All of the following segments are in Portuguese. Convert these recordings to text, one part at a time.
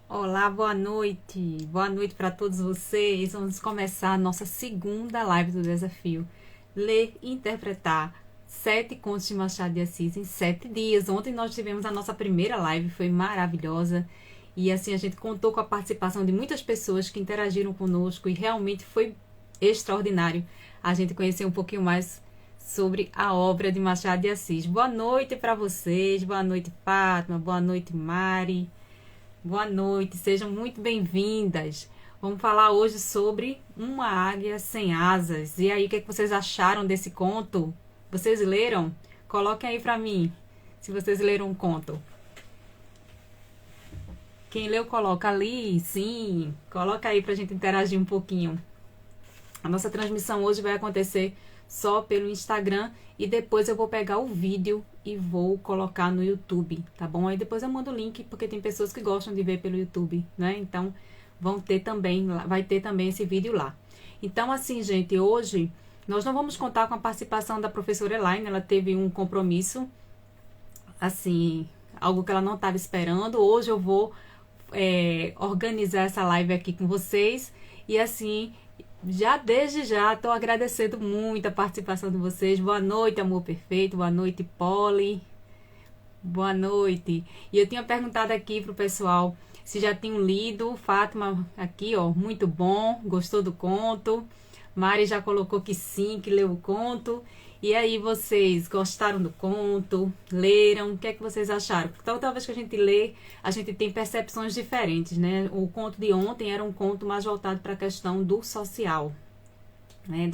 Olá, boa noite. Boa noite para todos vocês. Vamos começar a nossa segunda live do desafio. Ler e interpretar 7 contos de Machado de Assis em 7 dias. Ontem nós tivemos a nossa primeira live, foi maravilhosa. E assim a gente contou com a participação de muitas pessoas que interagiram conosco e realmente foi extraordinário a gente conhecer um pouquinho mais sobre a obra de Machado de Assis. Boa noite para vocês. Boa noite, Fátima. Boa noite, Mari. Boa noite, sejam muito bem-vindas. Vamos falar hoje sobre Uma Águia Sem Asas. E aí, o que vocês acharam desse conto? Vocês leram? Coloquem aí pra mim, se vocês leram o conto. Quem leu, coloca ali, sim. Coloca aí pra gente interagir um pouquinho. A nossa transmissão hoje vai acontecer só pelo Instagram e depois eu vou pegar o vídeo e vou colocar no YouTube, tá bom? Aí depois eu mando o link, porque tem pessoas que gostam de ver pelo YouTube, né? Então, vai ter também esse vídeo lá. Então, assim, gente, hoje nós não vamos contar com a participação da professora Elaine, ela teve um compromisso, assim, algo que ela não estava esperando. Hoje eu vou organizar essa live aqui com vocês e assim já desde já estou agradecendo muito a participação de vocês. Boa noite, amor perfeito. Boa noite, Polly. Boa noite. E eu tinha perguntado aqui pro pessoal se já tinham lido. Fátima aqui, ó, muito bom. Gostou do conto. Mari já colocou que sim, que leu o conto. E aí, vocês gostaram do conto? Leram? O que é que vocês acharam? Toda vez que a gente lê, a gente tem percepções diferentes, né? O conto de ontem era um conto mais voltado para a questão do social, né?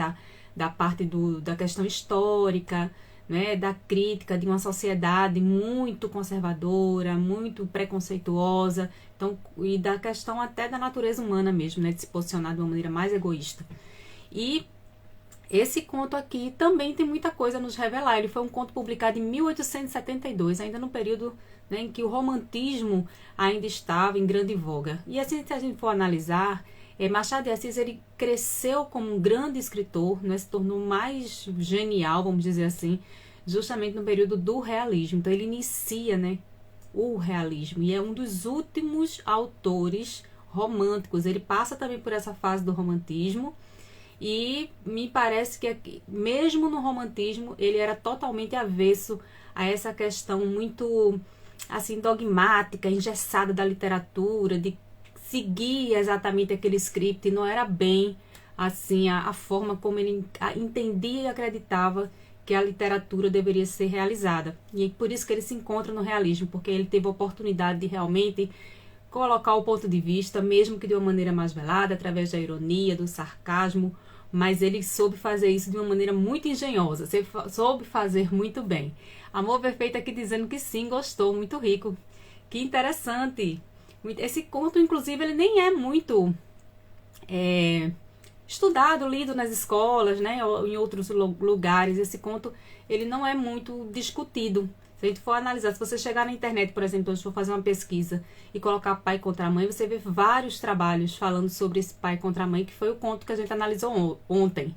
Da parte da questão histórica, né? Da crítica de uma sociedade muito conservadora, muito preconceituosa, então, e da questão até da natureza humana mesmo, né? De se posicionar de uma maneira mais egoísta. E esse conto aqui também tem muita coisa a nos revelar. Ele foi um conto publicado em 1872, ainda no período, né, em que o romantismo ainda estava em grande voga. E assim, se a gente for analisar, Machado de Assis ele cresceu como um grande escritor, né, se tornou mais genial, vamos dizer assim, justamente no período do realismo. Então ele inicia, né, o realismo e é um dos últimos autores românticos. Ele passa também por essa fase do romantismo. E me parece que mesmo no romantismo ele era totalmente avesso a essa questão muito assim dogmática, engessada da literatura, de seguir exatamente aquele script, e não era bem assim a forma como ele entendia e acreditava que a literatura deveria ser realizada. E por isso que ele se encontra no realismo, porque ele teve a oportunidade de realmente colocar o ponto de vista, mesmo que de uma maneira mais velada, através da ironia, do sarcasmo, mas ele soube fazer isso de uma maneira muito engenhosa, soube fazer muito bem. Amor Perfeito aqui dizendo que sim, gostou, muito rico. Que interessante. Esse conto, inclusive, ele nem é muito estudado, lido nas escolas, né, ou em outros lugares. Esse conto, ele não é muito discutido. Se a gente for analisar, se você chegar na internet, por exemplo, hoje for fazer uma pesquisa e colocar pai contra mãe, você vê vários trabalhos falando sobre esse pai contra mãe, que foi o conto que a gente analisou ontem.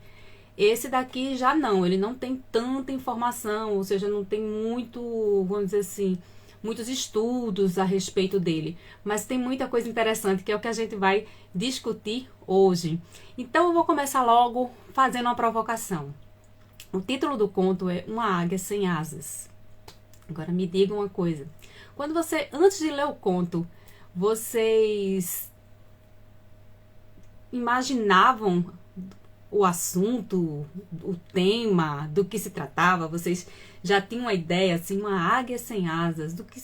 Esse daqui já não, ele não tem tanta informação, ou seja, não tem muito, vamos dizer assim, muitos estudos a respeito dele. Mas tem muita coisa interessante, que é o que a gente vai discutir hoje. Então eu vou começar logo fazendo uma provocação. O título do conto é Uma Águia Sem Asas. Agora me diga uma coisa. Quando você, antes de ler o conto, vocês imaginavam o assunto, o tema, do que se tratava? Vocês já tinham uma ideia, assim, uma águia sem asas, do que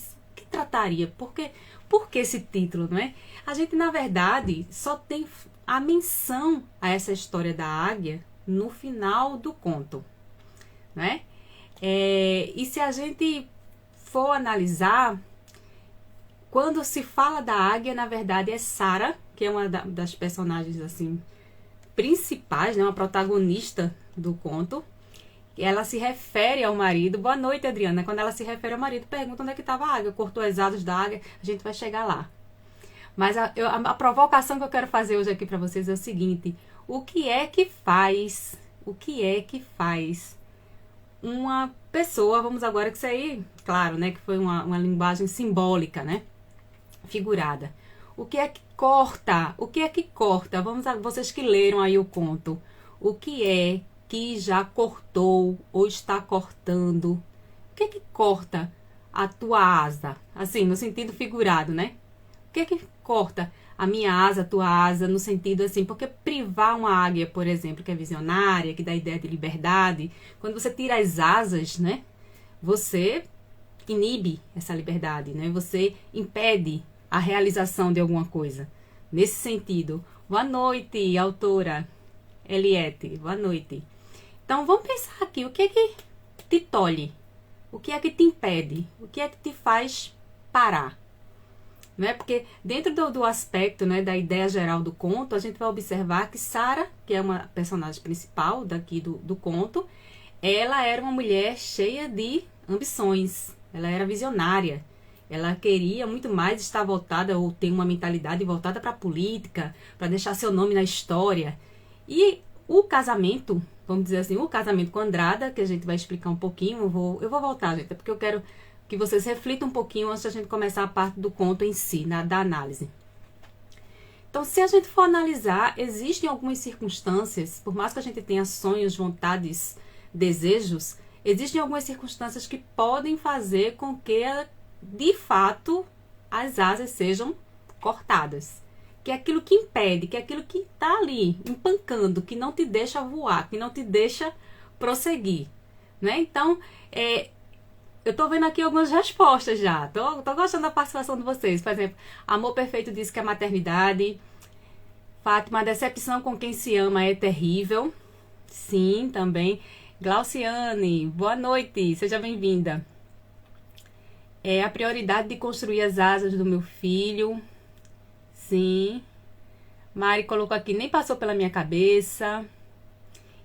trataria? Por que esse título, não é? A gente, na verdade, só tem a menção a essa história da águia no final do conto, né? E se a gente for analisar, quando se fala da águia, na verdade é Sara, que é uma das personagens assim principais, né, uma protagonista do conto. Ela se refere ao marido. Boa noite, Adriana. Quando ela se refere ao marido, pergunta onde é que estava a águia. Cortou as asas da águia. A gente vai chegar lá. Mas a provocação que eu quero fazer hoje aqui para vocês é o seguinte: o que é que faz uma pessoa, vamos agora que isso aí, claro, né, que foi uma linguagem simbólica, né, figurada. O que é que corta? O que é que corta? Vamos a vocês que leram aí o conto. O que é que já cortou ou está cortando? O que é que corta a tua asa? Assim, no sentido figurado, né? O que é que corta a minha asa, a tua asa, no sentido assim? Porque privar uma águia, por exemplo, que é visionária, que dá ideia de liberdade, quando você tira as asas, né? Você inibe essa liberdade, né? Você impede a realização de alguma coisa. Nesse sentido, boa noite, autora Eliette, boa noite. Então, vamos pensar aqui, o que é que te tolhe? O que é que te impede? O que é que te faz parar? Né? Porque dentro do aspecto, né, da ideia geral do conto, a gente vai observar que Sara, que é uma personagem principal daqui do conto, ela era uma mulher cheia de ambições, ela era visionária, ela queria muito mais estar voltada ou ter uma mentalidade voltada para a política, para deixar seu nome na história. E o casamento, vamos dizer assim, o casamento com Andrada, que a gente vai explicar um pouquinho, eu vou voltar, gente, porque eu quero que vocês reflitam um pouquinho antes da gente começar a parte do conto em si, da análise. Então, se a gente for analisar, existem algumas circunstâncias, por mais que a gente tenha sonhos, vontades, desejos, existem algumas circunstâncias que podem fazer com que, de fato, as asas sejam cortadas. Que é aquilo que impede, que é aquilo que está ali, empancando, que não te deixa voar, que não te deixa prosseguir. Né? Então, eu tô vendo aqui algumas respostas já. Tô gostando da participação de vocês. Por exemplo, Amor Perfeito disse que é maternidade. Fátima, a decepção com quem se ama é terrível. Sim, também. Glauciane, boa noite. Seja bem-vinda. É a prioridade de construir as asas do meu filho. Sim. Mari colocou aqui, nem passou pela minha cabeça.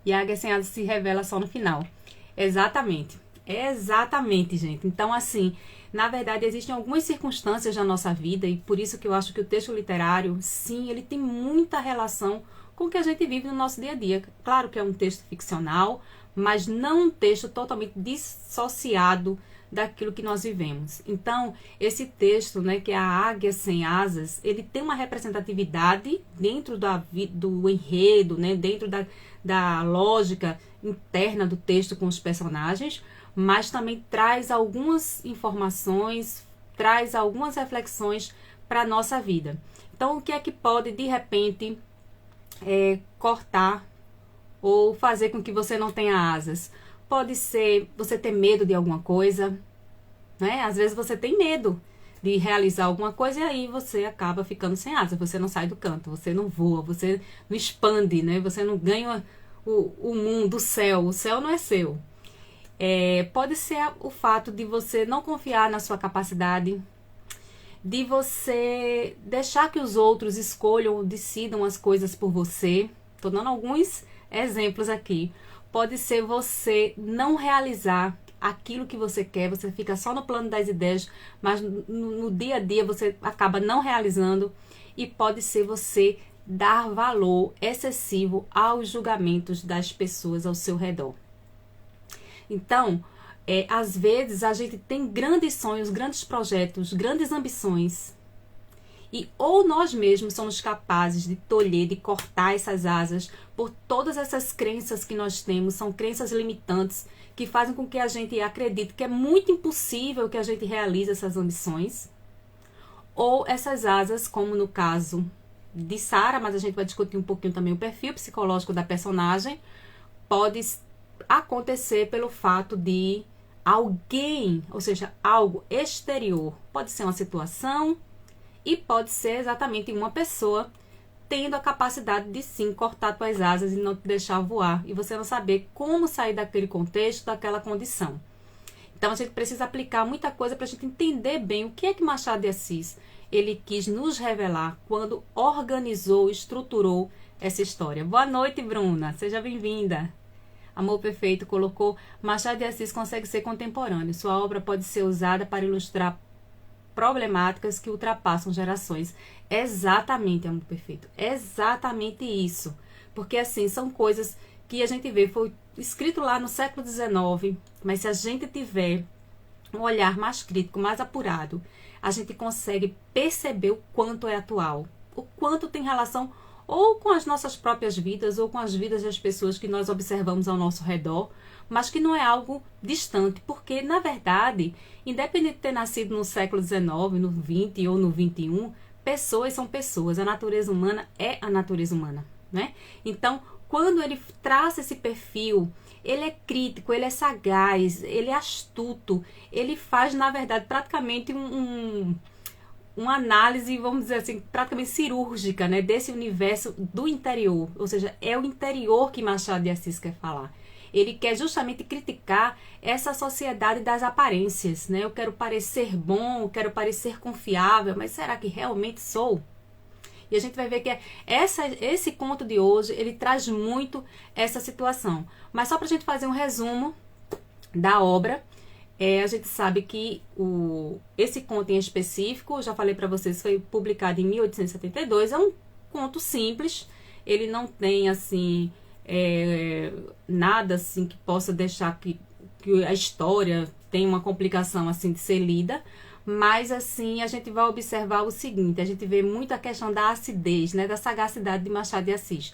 E a águia sem asas se revela só no final. Exatamente. Exatamente, gente. Então, assim, na verdade, existem algumas circunstâncias na nossa vida e por isso que eu acho que o texto literário, sim, ele tem muita relação com o que a gente vive no nosso dia a dia. Claro que é um texto ficcional, mas não um texto totalmente dissociado daquilo que nós vivemos. Então, esse texto, né, que é a Águia Sem Asas, ele tem uma representatividade dentro do enredo, né, dentro da lógica interna do texto com os personagens, mas também traz algumas informações, traz algumas reflexões para a nossa vida. Então, o que é que pode, de repente, cortar ou fazer com que você não tenha asas? Pode ser você ter medo de alguma coisa, né? Às vezes você tem medo de realizar alguma coisa e aí você acaba ficando sem asas, você não sai do canto, você não voa, você não expande, né? Você não ganha o mundo, o céu não é seu. Pode ser o fato de você não confiar na sua capacidade, de você deixar que os outros escolham ou decidam as coisas por você. Estou dando alguns exemplos aqui. Pode ser você não realizar aquilo que você quer, você fica só no plano das ideias, mas no dia a dia você acaba não realizando. E pode ser você dar valor excessivo aos julgamentos das pessoas ao seu redor. Então, às vezes a gente tem grandes sonhos, grandes projetos, grandes ambições. E ou nós mesmos somos capazes de tolher, de cortar essas asas por todas essas crenças que nós temos, são crenças limitantes que fazem com que a gente acredite que é muito impossível que a gente realize essas ambições. Ou essas asas, como no caso de Sara, mas a gente vai discutir um pouquinho também o perfil psicológico da personagem, pode acontecer pelo fato de alguém, ou seja, algo exterior, pode ser uma situação e pode ser exatamente uma pessoa tendo a capacidade de sim cortar tuas asas e não te deixar voar e você não saber como sair daquele contexto, daquela condição. Então a gente precisa aplicar muita coisa para a gente entender bem o que é que Machado de Assis ele quis nos revelar quando organizou, estruturou essa história. Boa noite, Bruna, seja bem-vinda. Amor Perfeito colocou, Machado de Assis consegue ser contemporâneo. Sua obra pode ser usada para ilustrar problemáticas que ultrapassam gerações. Exatamente, Amor Perfeito. Exatamente isso. Porque, assim, são coisas que a gente vê, foi escrito lá no século XIX, mas se a gente tiver um olhar mais crítico, mais apurado, a gente consegue perceber o quanto é atual, o quanto tem relação ou com as nossas próprias vidas ou com as vidas das pessoas que nós observamos ao nosso redor, mas que não é algo distante, porque, na verdade, independente de ter nascido no século XIX, no XX ou no XXI, pessoas são pessoas, a natureza humana é a natureza humana, né? Então, quando ele traça esse perfil, ele é crítico, ele é sagaz, ele é astuto, ele faz, na verdade, praticamente uma análise, vamos dizer assim, praticamente cirúrgica, né, desse universo do interior. Ou seja, é o interior que Machado de Assis quer falar. Ele quer justamente criticar essa sociedade das aparências, né? Eu quero parecer bom, eu quero parecer confiável, mas será que realmente sou? E a gente vai ver que esse conto de hoje, ele traz muito essa situação. Mas só para a gente fazer um resumo da obra, a gente sabe que esse conto em específico, já falei para vocês, foi publicado em 1872, é um conto simples, ele não tem, assim, nada, assim, que possa deixar que a história tenha uma complicação, assim, de ser lida, mas, assim, a gente vai observar o seguinte, a gente vê muito a questão da acidez, né, da sagacidade de Machado de Assis.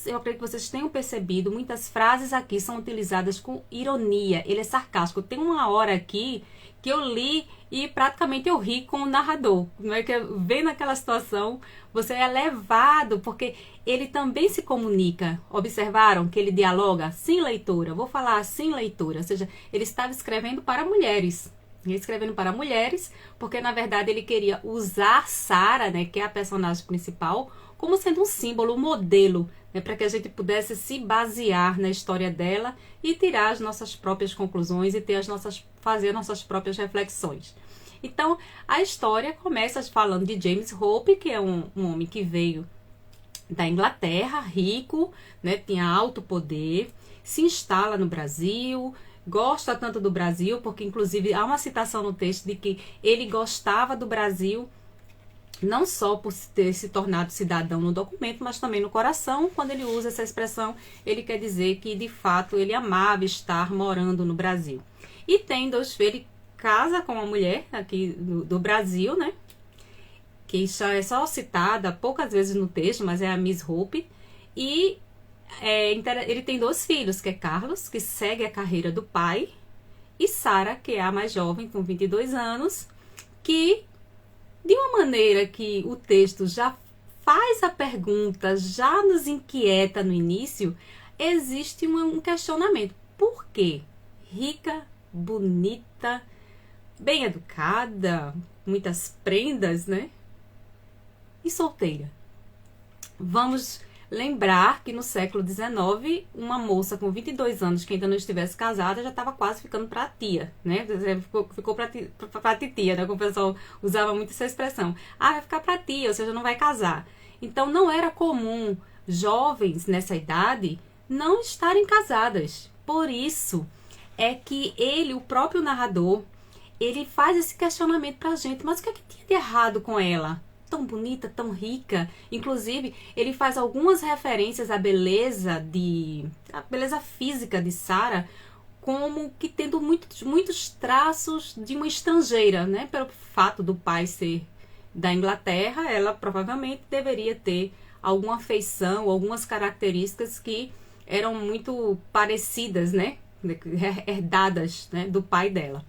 Eu acredito que vocês tenham percebido, muitas frases aqui são utilizadas com ironia, ele é sarcástico. Tem uma hora aqui que eu li e praticamente eu ri com o narrador, não é que vendo aquela situação, você é levado, porque ele também se comunica. Observaram que ele dialoga? Sim, leitora, vou falar assim, leitora, ou seja, ele estava escrevendo para mulheres. Escrevendo para mulheres, porque na verdade ele queria usar Sara, né, que é a personagem principal, como sendo um símbolo, um modelo, né, para que a gente pudesse se basear na história dela e tirar as nossas próprias conclusões e fazer nossas próprias reflexões. Então, a história começa falando de James Hope, que é um homem que veio da Inglaterra, rico, né, tinha alto poder, se instala no Brasil, gosta tanto do Brasil, porque inclusive há uma citação no texto de que ele gostava do Brasil não só por ter se tornado cidadão no documento, mas também no coração. Quando ele usa essa expressão, ele quer dizer que de fato ele amava estar morando no Brasil. E tem 2 filhos, ele casa com uma mulher aqui do Brasil, né, que já é só citada poucas vezes no texto, mas é a Miss Hope, e ele tem 2 filhos, que é Carlos, que segue a carreira do pai, e Sara, que é a mais jovem, com 22 anos, que, de uma maneira que o texto já faz a pergunta, já nos inquieta no início, existe um questionamento. Por quê? Rica, bonita, bem educada, muitas prendas, né? E solteira. Vamos lembrar que no século XIX, uma moça com 22 anos que ainda não estivesse casada já estava quase ficando para tia, né? Ficou para titia, né? O pessoal usava muito essa expressão. Ah, vai ficar para tia, ou seja, não vai casar. Então, não era comum jovens nessa idade não estarem casadas. Por isso é que ele, o próprio narrador, ele faz esse questionamento para a gente. Mas o que é que tinha de errado com ela? Tão bonita, tão rica. Inclusive, ele faz algumas referências à beleza física de Sara, como que tendo muitos traços de uma estrangeira, né? Pelo fato do pai ser da Inglaterra, ela provavelmente deveria ter alguma feição, algumas características que eram muito parecidas, né? Herdadas, né? Do pai dela.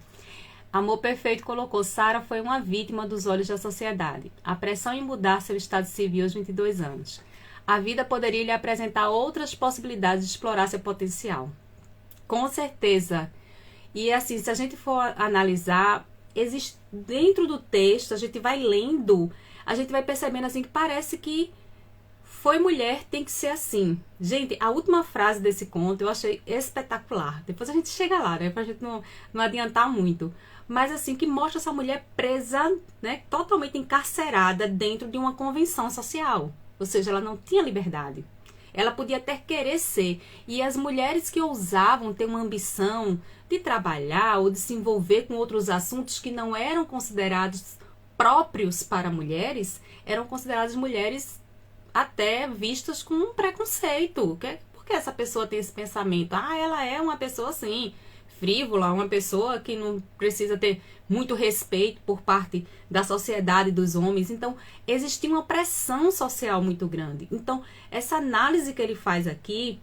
Amor Perfeito colocou: Sara foi uma vítima dos olhos da sociedade. A pressão em mudar seu estado civil aos 22 anos. A vida poderia lhe apresentar outras possibilidades de explorar seu potencial. Com certeza. E assim, se a gente for analisar, existe dentro do texto, a gente vai lendo, a gente vai percebendo assim que parece que foi mulher, tem que ser assim. Gente, a última frase desse conto eu achei espetacular. Depois a gente chega lá, né? Pra gente não adiantar muito. Mas assim, que mostra essa mulher presa, né? Totalmente encarcerada dentro de uma convenção social. Ou seja, ela não tinha liberdade. Ela podia até querer ser. E as mulheres que ousavam ter uma ambição de trabalhar ou de se envolver com outros assuntos que não eram considerados próprios para mulheres, eram consideradas mulheres até vistas com um preconceito. Por que essa pessoa tem esse pensamento? Ah, ela é uma pessoa assim, frívola, uma pessoa que não precisa ter muito respeito por parte da sociedade, dos homens. Então, existia uma pressão social muito grande. Então, essa análise que ele faz aqui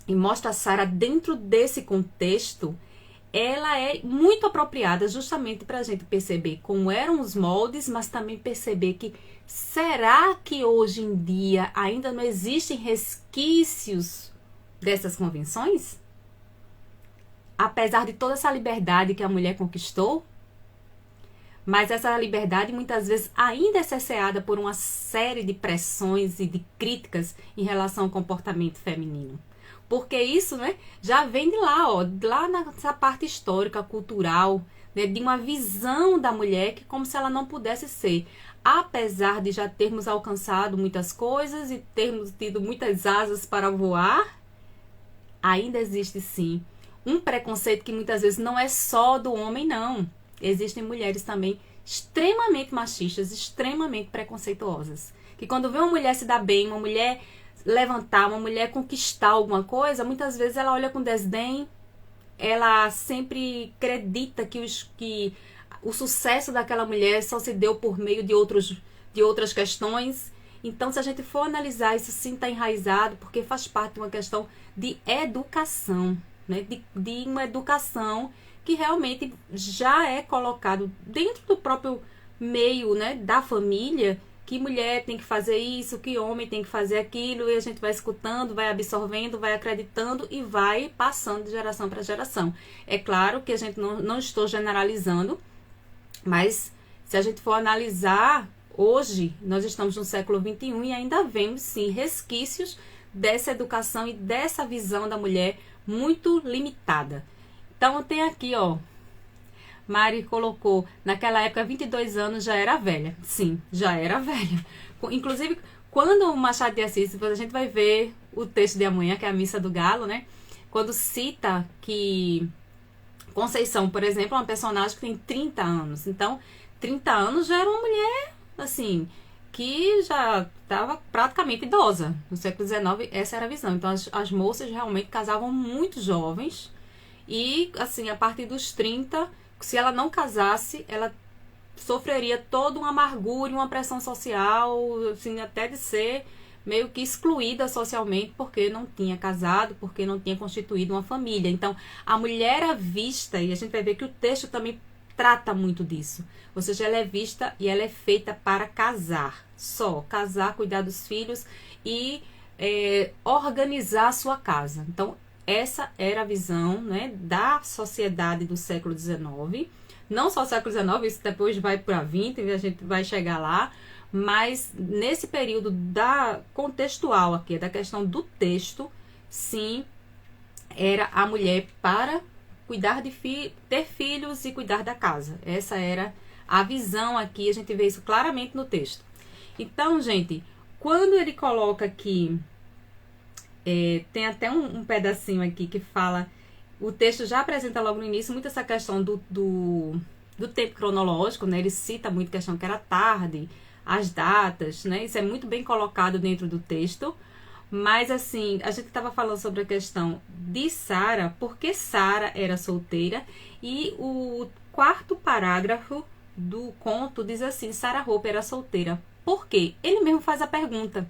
e mostra a Sara dentro desse contexto, ela é muito apropriada justamente para a gente perceber como eram os moldes, mas também perceber que será que hoje em dia ainda não existem resquícios dessas convenções? Apesar de toda essa liberdade que a mulher conquistou, mas essa liberdade muitas vezes ainda é cerceada por uma série de pressões e de críticas em relação ao comportamento feminino. Porque isso, né, já vem de lá, ó, lá nessa parte histórica, cultural, né, de uma visão da mulher que como se ela não pudesse ser. Apesar de já termos alcançado muitas coisas e termos tido muitas asas para voar, ainda existe sim um preconceito que muitas vezes não é só do homem, não. Existem mulheres também extremamente machistas, extremamente preconceituosas. Que quando vê uma mulher se dar bem, uma mulher levantar, uma mulher conquistar alguma coisa, muitas vezes ela olha com desdém, ela sempre acredita que o sucesso daquela mulher só se deu por meio de outras questões. Então, se a gente for analisar, isso sim está enraizado, porque faz parte de uma questão de educação, né? De uma educação que realmente já é colocado dentro do próprio meio, né, da família, que mulher tem que fazer isso, que homem tem que fazer aquilo, e a gente vai escutando, vai absorvendo, vai acreditando e vai passando de geração para geração. É claro que a gente não estou generalizando, mas se a gente for analisar, hoje nós estamos no século XXI e ainda vemos sim resquícios dessa educação e dessa visão da mulher muito limitada. Então tem aqui, ó, Mari colocou, naquela época 22 anos já era velha. Sim, já era velha. Inclusive, quando o Machado de Assis, depois a gente vai ver o texto de amanhã, que é a Missa do Galo, né? Quando cita que Conceição, por exemplo, é uma personagem que tem 30 anos. Então, 30 anos já era uma mulher, assim, que já estava praticamente idosa. No século XIX, essa era a visão. Então, as moças realmente casavam muito jovens. E, assim, a partir dos 30, se ela não casasse, ela sofreria toda uma amargura e uma pressão social, assim, até de ser meio que excluída socialmente porque não tinha casado, porque não tinha constituído uma família. Então, a mulher é vista, e a gente vai ver que o texto também trata muito disso. Ou seja, ela é vista e ela é feita para casar. Só casar, cuidar dos filhos e organizar a sua casa. Então, essa era a visão, né, da sociedade do século XIX. Não só o século XIX, isso depois vai para XX, e a gente vai chegar lá. Mas nesse período contextual aqui, da questão do texto, sim, era a mulher para cuidar ter filhos e cuidar da casa. Essa era a visão aqui, a gente vê isso claramente no texto. Então, gente, quando ele coloca aqui, tem até um pedacinho aqui que fala, o texto já apresenta logo no início muito essa questão do tempo cronológico, né? Ele cita muito a questão que era tarde, as datas, né? Isso é muito bem colocado dentro do texto. Mas, assim, a gente estava falando sobre a questão de Sara, porque Sara era solteira. E o quarto parágrafo do conto diz assim, Sara Hope era solteira. Por quê? Ele mesmo faz a pergunta,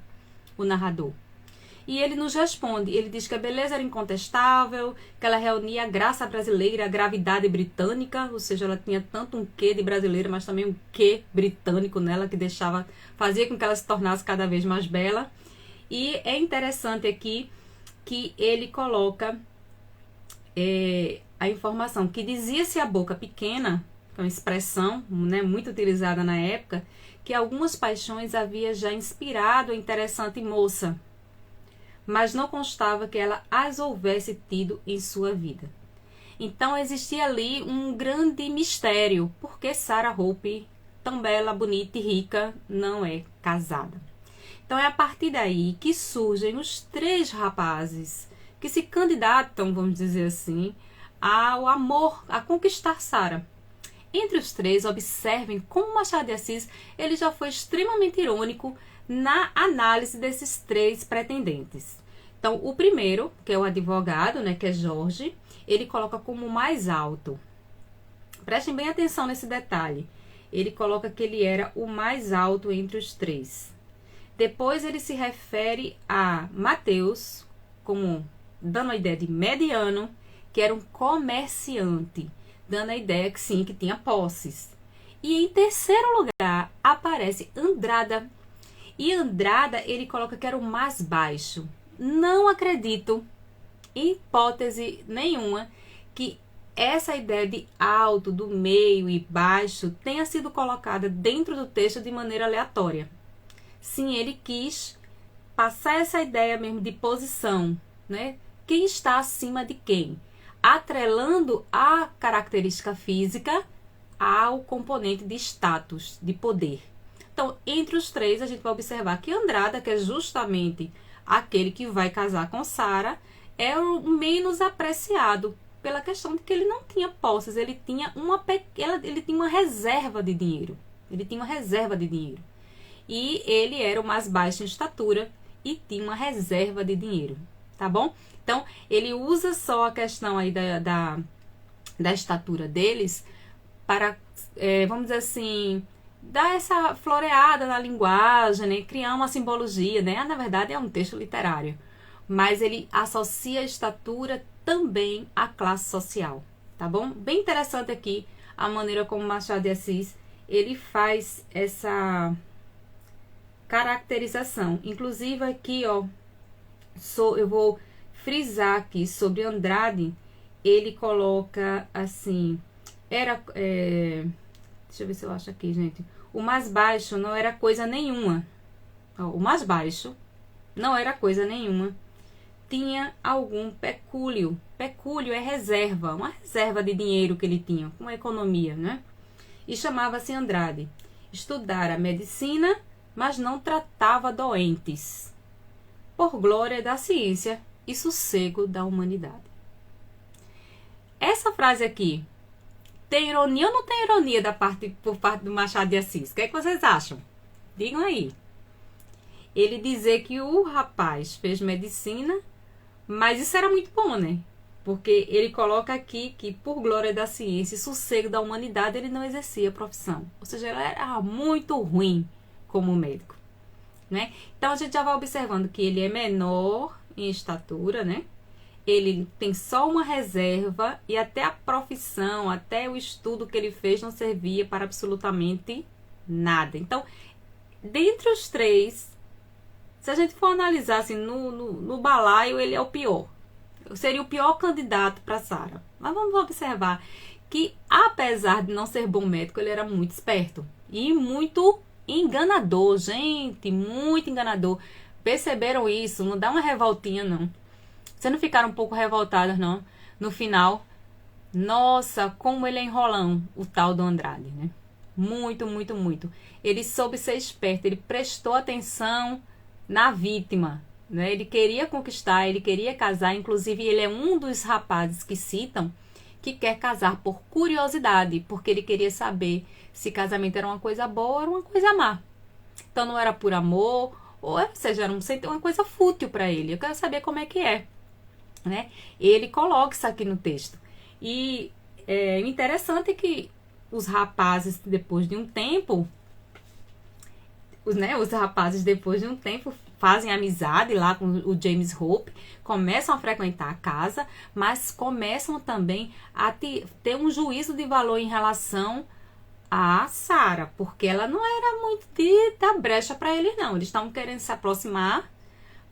o narrador. E ele nos responde, ele diz que a beleza era incontestável, que ela reunia a graça brasileira, a gravidade britânica, ou seja, ela tinha tanto um quê de brasileira, mas também um quê britânico nela, que fazia com que ela se tornasse cada vez mais bela. E é interessante aqui que ele coloca a informação, que dizia-se a boca pequena, que é uma expressão, né, muito utilizada na época, que algumas paixões havia já inspirado a interessante moça, mas não constava que ela as houvesse tido em sua vida. Então existia ali um grande mistério, porque Sara Hope, tão bela, bonita e rica, não é casada. Então é a partir daí que surgem os 3 rapazes que se candidatam, vamos dizer assim, ao amor, a conquistar Sara. Entre os 3, observem como Machado de Assis ele já foi extremamente irônico na análise desses 3 pretendentes. Então, o primeiro, que é o advogado, né, que é Jorge, ele coloca como mais alto. Prestem bem atenção nesse detalhe. Ele coloca que ele era o mais alto entre os três. Depois ele se refere a Mateus, como dando a ideia de mediano, que era um comerciante, dando a ideia que sim, que tinha posses. E em terceiro lugar aparece Andrada. E Andrada ele coloca que era o mais baixo. Não acredito, em hipótese nenhuma, que essa ideia de alto, do meio e baixo tenha sido colocada dentro do texto de maneira aleatória. Sim, ele quis passar essa ideia mesmo de posição, né? Quem está acima de quem? Atrelando a característica física ao componente de status, de poder. Então, entre os três, a gente vai observar que Andrada, que é justamente aquele que vai casar com Sara, é o menos apreciado pela questão de que ele não tinha posses, ele tinha uma reserva de dinheiro. Ele tinha uma reserva de dinheiro. E ele era o mais baixo em estatura e tinha uma reserva de dinheiro, tá bom? Então, ele usa só a questão aí da estatura deles para, vamos dizer assim, dar essa floreada na linguagem, né? Criar uma simbologia, né? Na verdade, é um texto literário. Mas ele associa a estatura também à classe social, tá bom? Bem interessante aqui a maneira como Machado de Assis, ele faz essa caracterização. Inclusive aqui, ó, eu vou frisar aqui sobre Andrade, ele coloca assim, deixa eu ver se eu acho aqui, gente. O mais baixo não era coisa nenhuma. Ó, o mais baixo não era coisa nenhuma. Tinha algum pecúlio. Pecúlio é reserva, uma reserva de dinheiro que ele tinha, uma economia, né? E chamava-se Andrade. Estudara medicina, mas não tratava doentes. Por glória da ciência e sossego da humanidade. Essa frase aqui, tem ironia ou não tem ironia por parte do Machado de Assis? O que é que vocês acham? Digam aí. Ele dizer que o rapaz fez medicina, mas isso era muito bom, né? Porque ele coloca aqui que por glória da ciência e sossego da humanidade ele não exercia a profissão. Ou seja, ele era muito ruim como médico, né? Então a gente já vai observando que ele é menor em estatura, né? Ele tem só uma reserva e até a profissão, até o estudo que ele fez não servia para absolutamente nada. Então, dentre os três, se a gente for analisar assim, no balaio, ele é o pior. Seria o pior candidato para Sara. Mas vamos observar que, apesar de não ser bom médico, ele era muito esperto e muito enganador, gente, muito enganador. Perceberam isso? Não dá uma revoltinha, não. Vocês não ficaram um pouco revoltadas, não? No final, nossa, como ele é enrolão, o tal do Andrade, né? Muito, muito, muito. Ele soube ser esperto, ele prestou atenção na vítima, né? Ele queria conquistar, ele queria casar. Inclusive, ele é um dos rapazes que citam que quer casar por curiosidade, porque ele queria saber se casamento era uma coisa boa ou era uma coisa má. Então, não era por amor, ou seja, era uma coisa fútil para ele. Eu quero saber como é que é, né? Ele coloca isso aqui no texto. E o interessante é que os rapazes, depois de um tempo, fazem amizade lá com o James Hope, começam a frequentar a casa, mas começam também a ter um juízo de valor em relação a Sara, porque ela não era muito de dar brecha para eles, não. Eles estavam querendo se aproximar,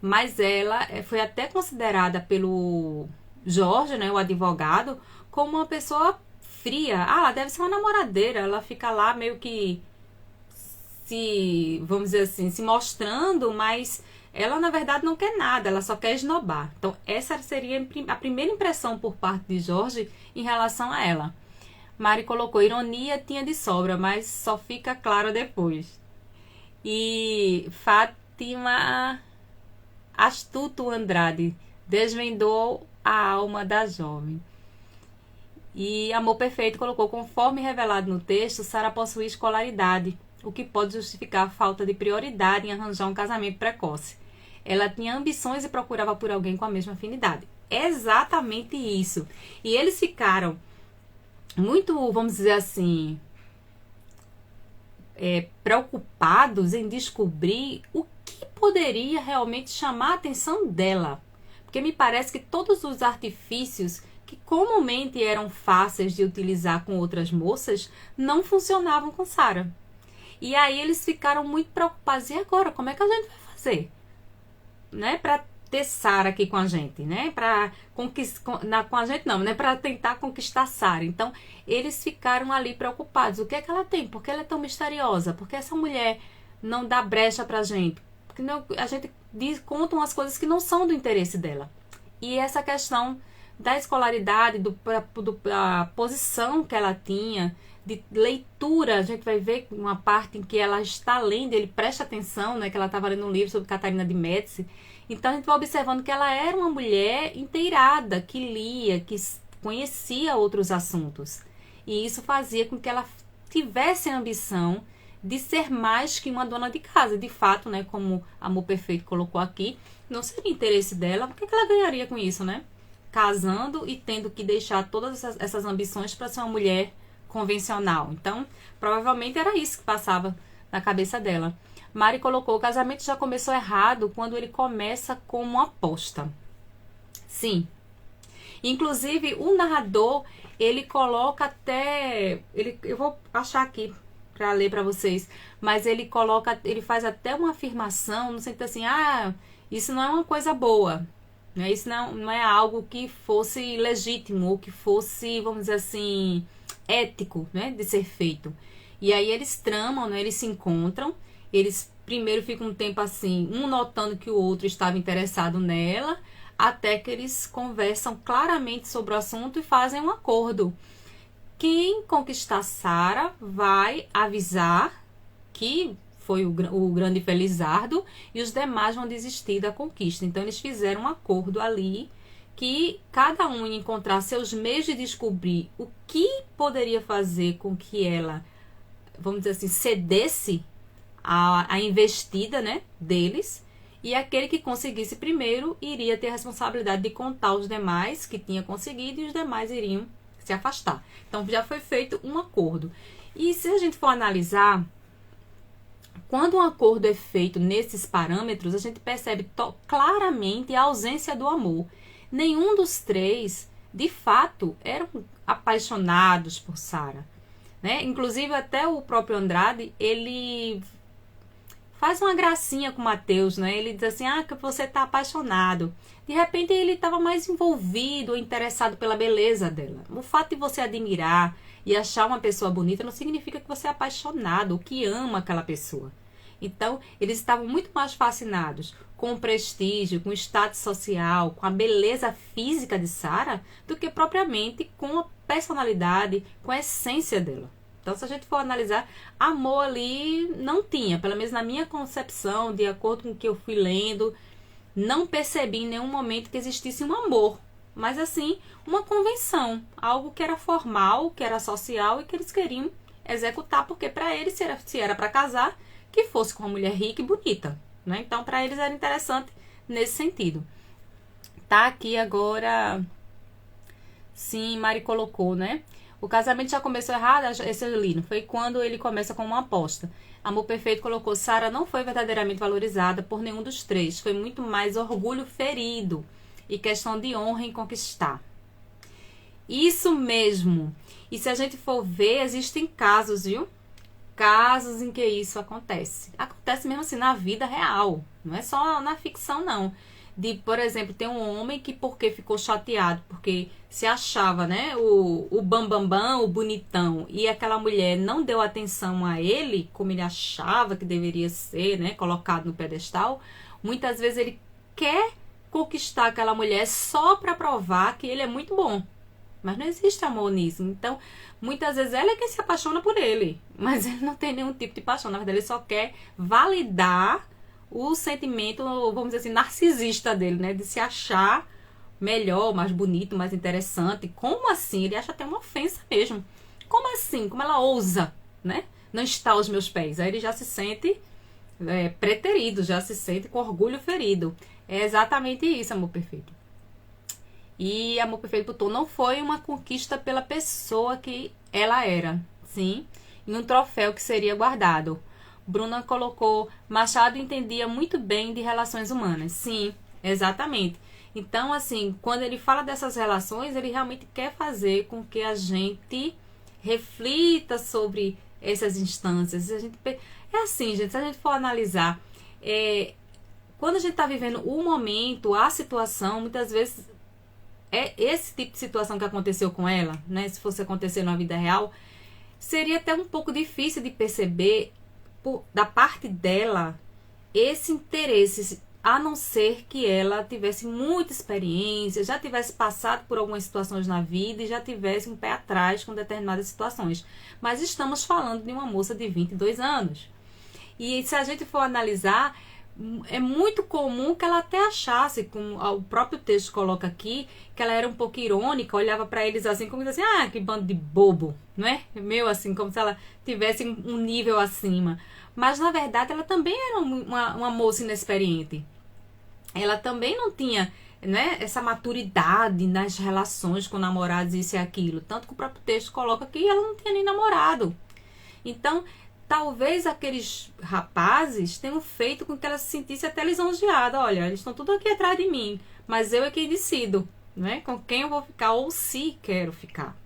mas ela foi até considerada pelo Jorge, né, o advogado, como uma pessoa fria. Ela deve ser uma namoradeira, ela fica lá meio que vamos dizer assim, se mostrando, mas ela na verdade não quer nada, ela só quer esnobar. Então essa seria a primeira impressão por parte de Jorge em relação a ela. Mari colocou, ironia tinha de sobra, mas só fica claro depois. E Fátima Astuto Andrade desvendou a alma da jovem. E Amor Perfeito colocou, conforme revelado no texto, Sara possuía escolaridade, o que pode justificar a falta de prioridade em arranjar um casamento precoce. Ela tinha ambições e procurava por alguém com a mesma afinidade. exatamente isso. E eles ficaram muito, vamos dizer assim, preocupados em descobrir o que poderia realmente chamar a atenção dela. Porque me parece que todos os artifícios que comumente eram fáceis de utilizar com outras moças não funcionavam com Sarah. E aí eles ficaram muito preocupados. E agora, como é que a gente vai fazer? Né? Para ter Sarah aqui com a gente, né? Para conquistar, com a gente não, né? Para tentar conquistar Sarah. Então, eles ficaram ali preocupados. O que é que ela tem? Por que ela é tão misteriosa? Por que essa mulher não dá brecha pra gente? Porque não, a gente conta umas coisas que não são do interesse dela. E essa questão da escolaridade, da posição que ela tinha, de leitura, a gente vai ver uma parte em que ela está lendo, ele presta atenção, né, que ela estava lendo um livro sobre Catarina de Médici. Então a gente vai observando que ela era uma mulher inteirada, que lia, que conhecia outros assuntos. E isso fazia com que ela tivesse a ambição de ser mais que uma dona de casa. De fato, né, como Amor Perfeito colocou aqui, não seria interesse dela. O que ela ganharia com isso, né? Casando e tendo que deixar todas essas ambições para ser uma mulher convencional. Então, provavelmente era isso que passava na cabeça dela. Mari colocou: o casamento já começou errado quando ele começa como uma aposta. Sim. Inclusive, o narrador, ele coloca até... eu vou achar aqui para ler para vocês. Mas ele faz até uma afirmação, no sentido assim, isso não é uma coisa boa. Né? Isso não é algo que fosse legítimo, ou que fosse, vamos dizer assim, ético, né, de ser feito. E aí eles tramam, né, eles se encontram, eles primeiro ficam um tempo assim, um notando que o outro estava interessado nela, até que eles conversam claramente sobre o assunto e fazem um acordo. Quem conquistar Sarah vai avisar que foi o grande Felizardo e os demais vão desistir da conquista. Então eles fizeram um acordo ali que cada um ia encontrar seus meios de descobrir o que poderia fazer com que ela, vamos dizer assim, cedesse a investida, né, deles, e aquele que conseguisse primeiro iria ter a responsabilidade de contar os demais que tinha conseguido e os demais iriam se afastar. Então já foi feito um acordo. E se a gente for analisar, quando um acordo é feito nesses parâmetros, a gente percebe claramente a ausência do amor. Nenhum dos três, de fato, eram apaixonados por Sarah, né? Inclusive, até o próprio Andrade, ele faz uma gracinha com o Mateus, né? Ele diz assim, que você está apaixonado. De repente, ele estava mais envolvido ou interessado pela beleza dela. O fato de você admirar e achar uma pessoa bonita não significa que você é apaixonado ou que ama aquela pessoa. Então, eles estavam muito mais fascinados com o prestígio, com o status social, com a beleza física de Sarah, do que propriamente com a personalidade, com a essência dela. Então, se a gente for analisar, amor ali não tinha, pelo menos na minha concepção, de acordo com o que eu fui lendo, não percebi em nenhum momento que existisse um amor, mas assim, uma convenção, algo que era formal, que era social e que eles queriam executar, porque para eles, se era para casar, que fosse com uma mulher rica e bonita, né? Então, para eles era interessante nesse sentido. Tá aqui agora, sim, Mari colocou, né? O casamento já começou errado, esse eu li, foi quando ele começa com uma aposta. Amor Perfeito colocou: Sarah não foi verdadeiramente valorizada por nenhum dos três, foi muito mais orgulho ferido e questão de honra em conquistar. Isso mesmo. E se a gente for ver, existem casos, viu? Casos em que isso acontece. Acontece mesmo assim na vida real. Não é só na ficção, não. De, por exemplo, tem um homem que porque ficou chateado, porque se achava, né, o bambambam, o bonitão, e aquela mulher não deu atenção a ele, como ele achava que deveria ser, né, colocado no pedestal, muitas vezes ele quer conquistar aquela mulher só para provar que ele é muito bom. Mas não existe amor nisso. Então, muitas vezes ela é quem se apaixona por ele. Mas ele não tem nenhum tipo de paixão. Na verdade, ele só quer validar o sentimento, vamos dizer assim, narcisista dele, né? De se achar melhor, mais bonito, mais interessante. Como assim? Ele acha até uma ofensa mesmo. Como assim? Como ela ousa, né? Não está aos meus pés. Aí ele já se sente preterido, já se sente com orgulho ferido. É exatamente isso, Amor Perfeito. E Amor Perfeito pro Tom não foi uma conquista pela pessoa que ela era, sim, e um troféu que seria guardado. Bruna colocou: Machado entendia muito bem de relações humanas. Sim, exatamente. Então, assim, quando ele fala dessas relações, ele realmente quer fazer com que a gente reflita sobre essas instâncias. A gente, é assim, gente, se a gente for analisar, quando a gente está vivendo o momento, a situação, muitas vezes é esse tipo de situação que aconteceu com ela, né? Se fosse acontecer na vida real, seria até um pouco difícil de perceber da parte dela esse interesse, a não ser que ela tivesse muita experiência, já tivesse passado por algumas situações na vida e já tivesse um pé atrás com determinadas situações. Mas estamos falando de uma moça de 22 anos. E se a gente for analisar, é muito comum que ela até achasse, como o próprio texto coloca aqui, que ela era um pouco irônica, olhava para eles assim, como assim, ah, que bando de bobo, não é? Meio assim, como se ela tivesse um nível acima. Mas, na verdade, ela também era uma moça inexperiente. Ela também não tinha, né, essa maturidade nas relações com namorados, isso e aquilo. Tanto que o próprio texto coloca que ela não tinha nem namorado. Então, talvez aqueles rapazes tenham feito com que ela se sentisse até lisonjeada. Olha, eles estão tudo aqui atrás de mim, mas eu é quem decido, né, com quem eu vou ficar ou se quero ficar.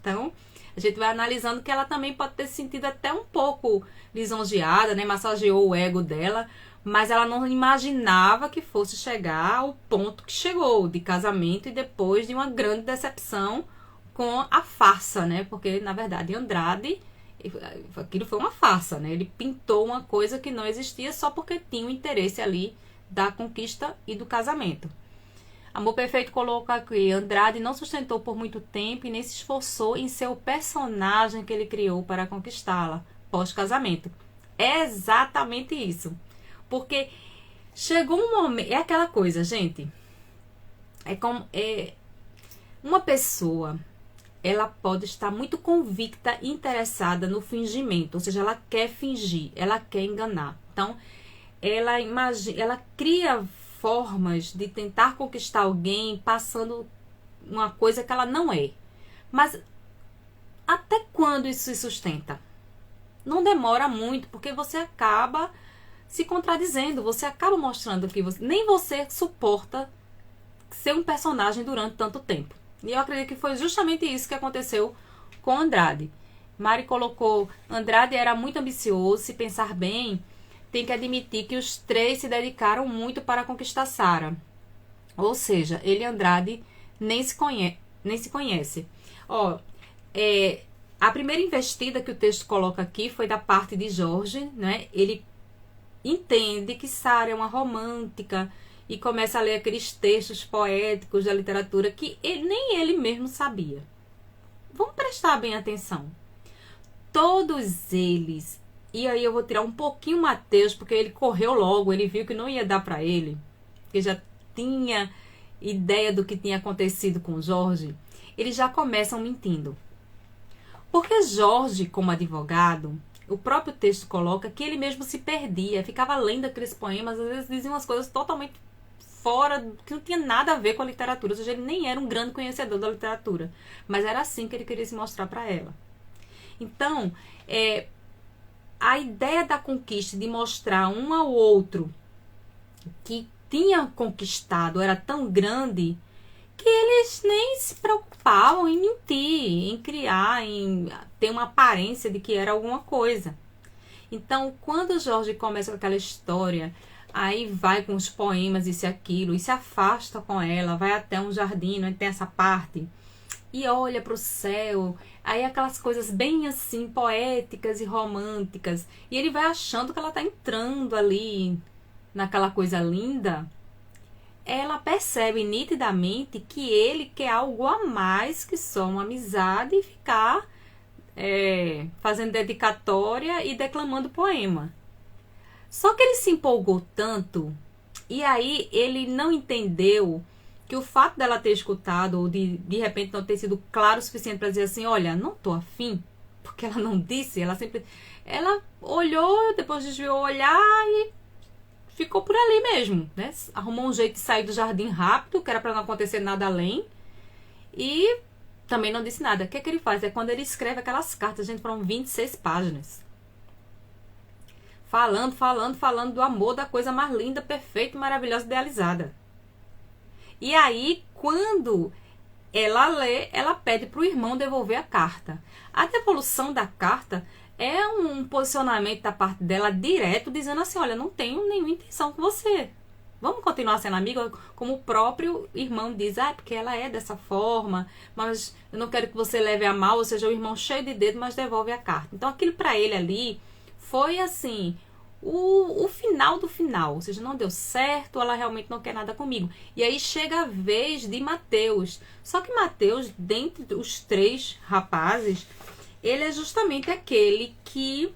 Então, a gente vai analisando que ela também pode ter se sentido até um pouco lisonjeada, né, massageou o ego dela, mas ela não imaginava que fosse chegar ao ponto que chegou, de casamento e depois de uma grande decepção com a farsa, né, porque, na verdade, Andrade, aquilo foi uma farsa, né? Ele pintou uma coisa que não existia só porque tinha o interesse ali da conquista e do casamento. Amor Perfeito coloca aqui: Andrade não sustentou por muito tempo e nem se esforçou em ser o personagem que ele criou para conquistá-la pós-casamento. É exatamente isso. Porque chegou um momento... É aquela coisa, gente. É como... uma pessoa... ela pode estar muito convicta e interessada no fingimento, ou seja, ela quer fingir, ela quer enganar. Então, ela cria formas de tentar conquistar alguém passando uma coisa que ela não é. Mas até quando isso se sustenta? Não demora muito, porque você acaba se contradizendo, você acaba mostrando que nem você suporta ser um personagem durante tanto tempo. E eu acredito que foi justamente isso que aconteceu com Andrade. Mari colocou: Andrade era muito ambicioso, se pensar bem, tem que admitir que os três se dedicaram muito para conquistar Sara. Ou seja, ele e Andrade nem se conhece. Ó, a primeira investida que o texto coloca aqui foi da parte de Jorge, né? Ele entende que Sara é uma romântica e começa a ler aqueles textos poéticos da literatura que nem ele mesmo sabia. Vamos prestar bem atenção. Todos eles, e aí eu vou tirar um pouquinho Mateus, porque ele correu logo, ele viu que não ia dar para ele, porque já tinha ideia do que tinha acontecido com Jorge. Eles já começam mentindo. Porque Jorge, como advogado, o próprio texto coloca que ele mesmo se perdia, ficava lendo aqueles poemas, às vezes dizia umas coisas totalmente fora, que não tinha nada a ver com a literatura, ou seja, ele nem era um grande conhecedor da literatura, mas era assim que ele queria se mostrar para ela. Então, a ideia da conquista, de mostrar um ao outro que tinha conquistado, era tão grande que eles nem se preocupavam em mentir, em criar, em ter uma aparência de que era alguma coisa. Então, quando o Jorge começa com aquela história, aí vai com os poemas, isso e aquilo, e se afasta com ela, vai até um jardim, onde tem essa parte, e olha para o céu, aí aquelas coisas bem assim, poéticas e românticas, e ele vai achando que ela está entrando ali naquela coisa linda. Ela percebe nitidamente que ele quer algo a mais que só uma amizade e ficar fazendo dedicatória e declamando poema. Só que ele se empolgou tanto, e aí ele não entendeu que o fato dela ter escutado, ou de repente não ter sido claro o suficiente para dizer assim, olha, não tô afim, porque ela não disse, ela olhou, depois desviou o olhar e ficou por ali mesmo, né? Arrumou um jeito de sair do jardim rápido, que era para não acontecer nada além. E também não disse nada. O que é que ele faz? É quando ele escreve aquelas cartas, gente, foram 26 páginas. Falando do amor, da coisa mais linda, perfeita, maravilhosa, idealizada. E aí, quando ela lê, ela pede para o irmão devolver a carta. A devolução da carta é um posicionamento da parte dela direto, dizendo assim, olha, não tenho nenhuma intenção com você. Vamos continuar sendo amiga, como o próprio irmão diz, porque ela é dessa forma, mas eu não quero que você leve a mal, ou seja, o irmão cheio de dedo, mas devolve a carta. Então aquilo para ele ali foi assim, o final do final, ou seja, não deu certo, ela realmente não quer nada comigo. E aí chega a vez de Mateus. Só que Mateus, dentre os 3 rapazes, ele é justamente aquele que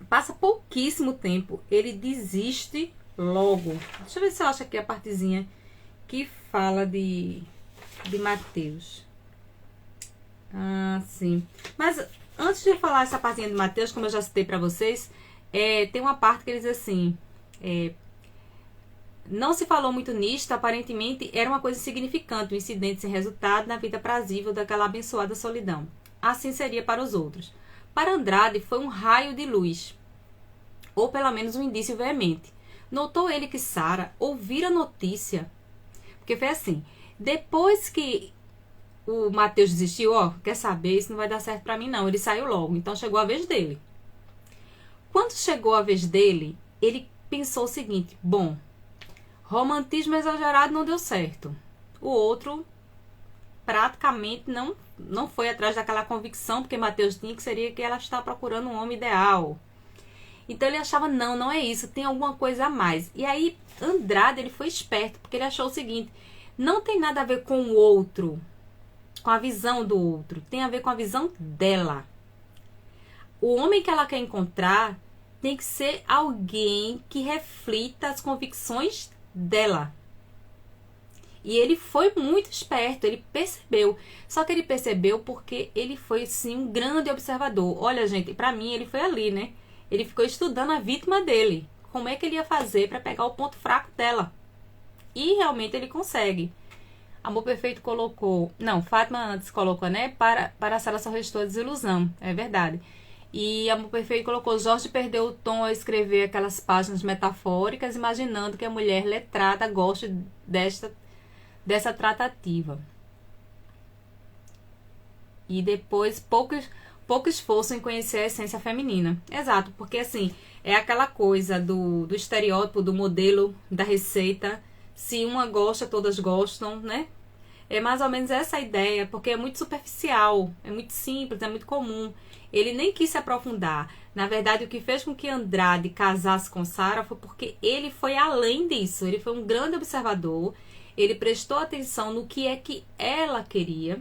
passa pouquíssimo tempo, ele desiste logo. Deixa eu ver se eu acho aqui a partezinha que fala de Mateus. Sim. Mas antes de eu falar essa partezinha de Mateus, como eu já citei para vocês, tem uma parte que ele diz assim, não se falou muito nisto, aparentemente era uma coisa insignificante, um incidente sem resultado na vida prazível daquela abençoada solidão. Assim seria para os outros. Para Andrade foi um raio de luz, ou pelo menos um indício veemente. Notou ele que Sara ouvira a notícia, porque foi assim, depois que o Mateus desistiu, quer saber, isso não vai dar certo para mim não, ele saiu logo, então chegou a vez dele. Quando chegou a vez dele, ele pensou o seguinte, bom, romantismo exagerado não deu certo. O outro praticamente não foi atrás daquela convicção, porque Mateus tinha, que seria que ela está procurando um homem ideal. Então ele achava, não é isso, tem alguma coisa a mais. E aí Andrade, ele foi esperto, porque ele achou o seguinte, não tem nada a ver com o outro, com a visão do outro, tem a ver com a visão dela. O homem que ela quer encontrar tem que ser alguém que reflita as convicções dela. E ele foi muito esperto, ele percebeu. Só que ele percebeu porque ele foi, sim, um grande observador. Olha, gente, pra mim ele foi ali, né? Ele ficou estudando a vítima dele. Como é que ele ia fazer para pegar o ponto fraco dela. E realmente ele consegue. Amor Perfeito colocou... Não, Fátima antes colocou, né? Para a Sara só restou a desilusão. É verdade. E Amor Perfeito colocou... Jorge perdeu o tom ao escrever aquelas páginas metafóricas, imaginando que a mulher letrada goste dessa tratativa. E depois, pouco esforço em conhecer a essência feminina. Exato, porque assim, é aquela coisa do estereótipo, do modelo, da receita. Se uma gosta, todas gostam, né? É mais ou menos essa a ideia, porque é muito superficial, é muito simples, é muito comum. Ele nem quis se aprofundar. Na verdade, o que fez com que Andrade casasse com Sara foi porque ele foi além disso. Ele foi um grande observador, ele prestou atenção no que é que ela queria.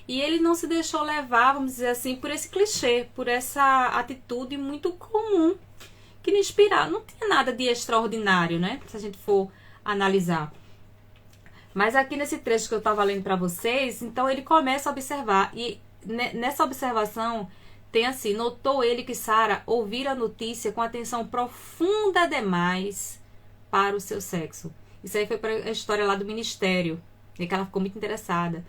E ele não se deixou levar, vamos dizer assim, por esse clichê, por essa atitude muito comum, que não inspirava, não tinha nada de extraordinário, né? Se a gente for analisar. Mas aqui nesse trecho que eu estava lendo para vocês, então ele começa a observar. E nessa observação tem assim, notou ele que Sara ouvira a notícia com atenção profunda demais para o seu sexo. Isso aí foi para a história lá do ministério, e que ela ficou muito interessada.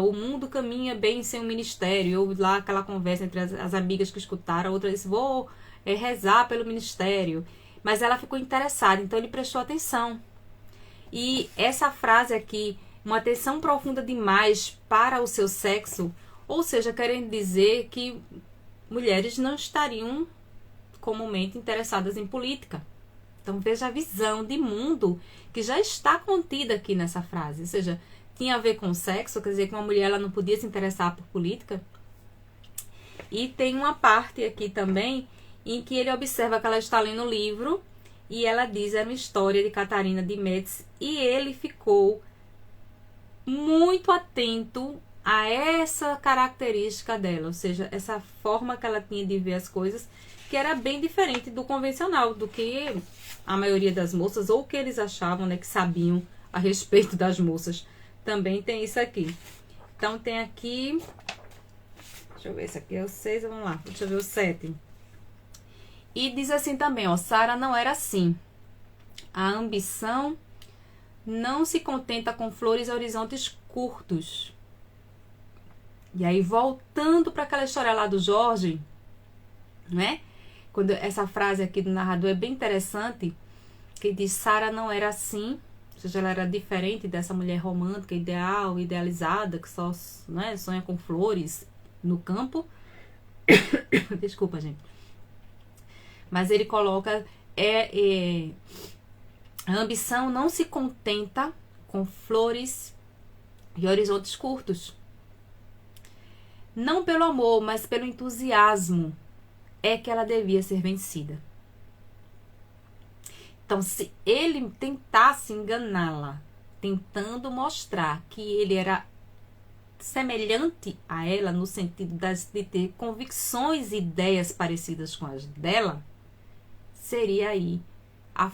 O mundo caminha bem sem o ministério. Houve lá aquela conversa entre as amigas que escutaram. A outra disse, vou rezar pelo ministério. Mas ela ficou interessada, então ele prestou atenção. E essa frase aqui, uma atenção profunda demais para o seu sexo, ou seja, querendo dizer que mulheres não estariam comumente interessadas em política. Então veja a visão de mundo que já está contida aqui nessa frase. Ou seja, tinha a ver com sexo, quer dizer que uma mulher ela não podia se interessar por política. E tem uma parte aqui também em que ele observa que ela está lendo o livro e ela diz, era uma história de Catarina de Médici, e ele ficou muito atento a essa característica dela, ou seja, essa forma que ela tinha de ver as coisas, que era bem diferente do convencional, do que a maioria das moças, ou o que eles achavam, né, que sabiam a respeito das moças. Também tem isso aqui. Então tem aqui, deixa eu ver, esse aqui é o 6, vamos lá, deixa eu ver o 7. E diz assim também, Sara não era assim. A ambição não se contenta com flores e horizontes curtos. E aí, voltando para aquela história lá do Jorge, né? Quando essa frase aqui do narrador é bem interessante, que diz: Sara não era assim, ou seja, ela era diferente dessa mulher romântica, ideal, idealizada, que só, né, sonha com flores no campo. Desculpa, gente. Mas ele coloca: a ambição não se contenta com flores e horizontes curtos. Não pelo amor, mas pelo entusiasmo é que ela devia ser vencida. Então, se ele tentasse enganá-la, tentando mostrar que ele era semelhante a ela, no sentido de ter convicções e ideias parecidas com as dela, seria aí a